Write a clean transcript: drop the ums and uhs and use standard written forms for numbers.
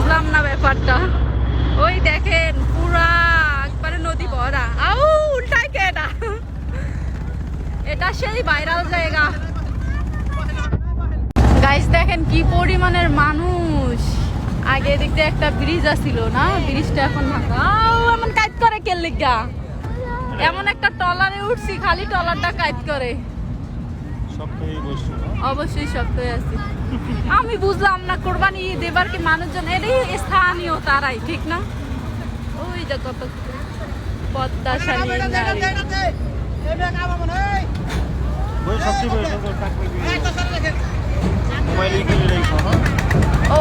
বুঝলাম না ব্যাপারটা। ওই দেখেন পুরা একবারে নদী ভরা। আউ উল্টায় কে এটা? এটা সেই ভাইরাল জায়গা। গাইস দেখেন কি পরিমাণের মানুষ। আগে দেখতে একটা ব্রিজ আছিল না, ব্রিজটা এখন ভাঙা। এমন কাজ করে কে লিগা? এমন একটা টলারে উঠছি, খালি টলারটা কাজ করে। অবশ্যই শক্ত হয়ে আছি। আমি বুঝলাম না কোরবানি ঈদ এবার কি মানুষজন এরই স্থানীয় তারাই, ঠিক না? ওই যে কত পদ্মাশালী ও